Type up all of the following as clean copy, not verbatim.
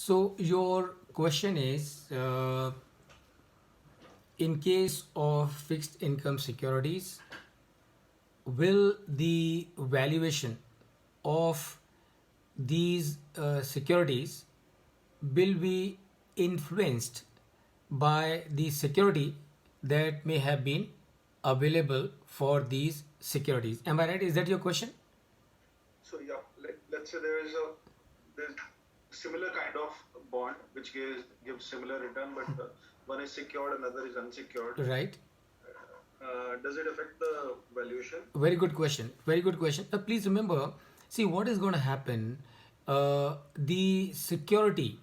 So your question is, in case of fixed income securities, will the valuation of these securities will be influenced by the security that may have been available for these securities? Am I right? Is that your question? So yeah, let's say there's similar kind of bond which gives similar return, but one is secured, another is unsecured. Right. Does it affect the valuation? Very good question. Very good question. Please remember, see what is going to happen. The security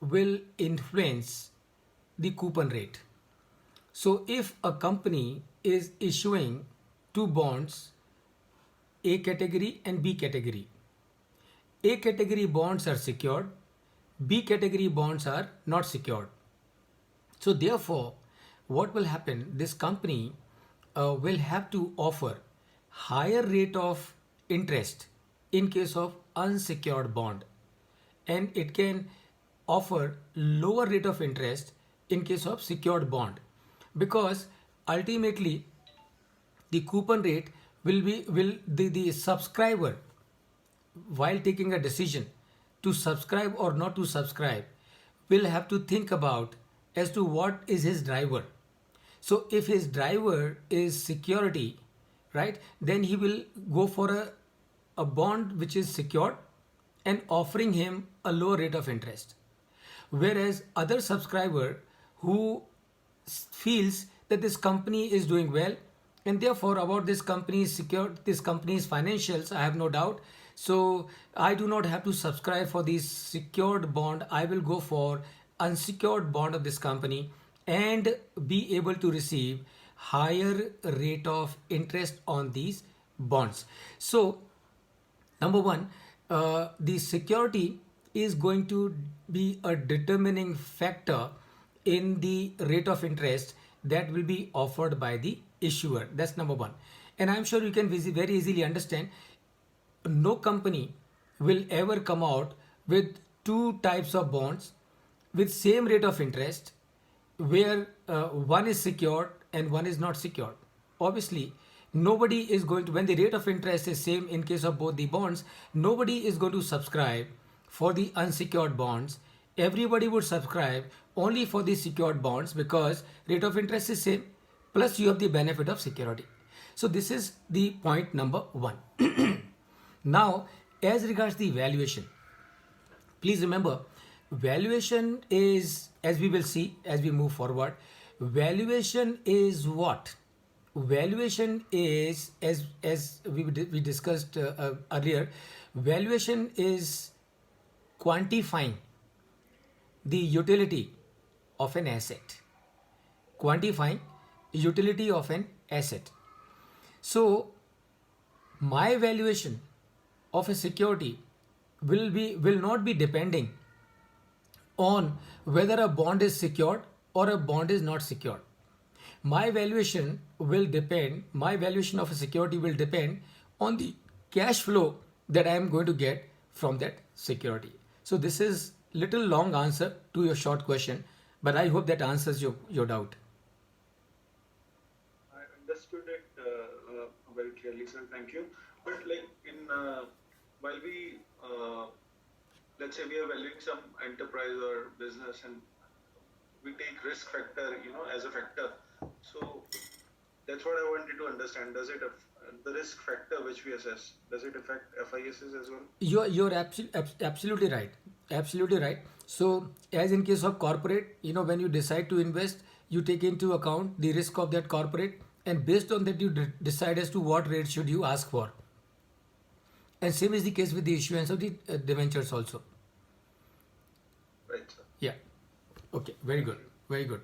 will influence the coupon rate. So if a company is issuing two bonds, A category and B category, A category bonds are secured, B category bonds are not secured. So therefore, what will happen? This company will have to offer higher rate of interest in case of unsecured bond, and it can offer lower rate of interest in case of secured bond, because ultimately the coupon rate will the subscriber, while taking a decision to subscribe or not to subscribe, will have to think about as to what is his driver. So if his driver is security, right, then he will go for a bond which is secured and offering him a lower rate of interest. Whereas other subscriber who feels that this company is doing well, and therefore about this company's secure, this company's financials, I have no doubt, so I do not have to subscribe for this secured bond, I will go for unsecured bond of this company and be able to receive higher rate of interest on these bonds. So number one, the security is going to be a determining factor in the rate of interest that will be offered by the issuer. That's number one. And I'm sure you can very easily understand, no company will ever come out with two types of bonds with same rate of interest, where one is secured and one is not secured. Obviously, nobody is going to, when the rate of interest is same in case of both the bonds, nobody is going to subscribe for the unsecured bonds. Everybody would subscribe only for the secured bonds because rate of interest is same, plus you have the benefit of security. So this is the point number one. Now, as regards the valuation, please remember, valuation is, as we will see as we move forward, valuation is what? Valuation is, as we discussed earlier, valuation is quantifying the utility of an asset. Quantifying utility of an asset. So my valuation of a security will not be depending on whether a bond is secured or a bond is not secured. My valuation of a security will depend on the cash flow that I am going to get from that security. So this is little long answer to your short question, but I hope that answers your doubt. I understood it very clearly, sir. Thank you. But while we let's say we are valuing some enterprise or business and we take risk factor, as a factor. So that's what I wanted to understand. Does it the risk factor which we assess, does it affect FISs as well? You're absolutely right. Absolutely right. So as in case of corporate, when you decide to invest, you take into account the risk of that corporate, and based on that you decide as to what rate should you ask for. And same is the case with the issuance of the debentures also. Right, sir. Yeah. Okay. Very good. Very good.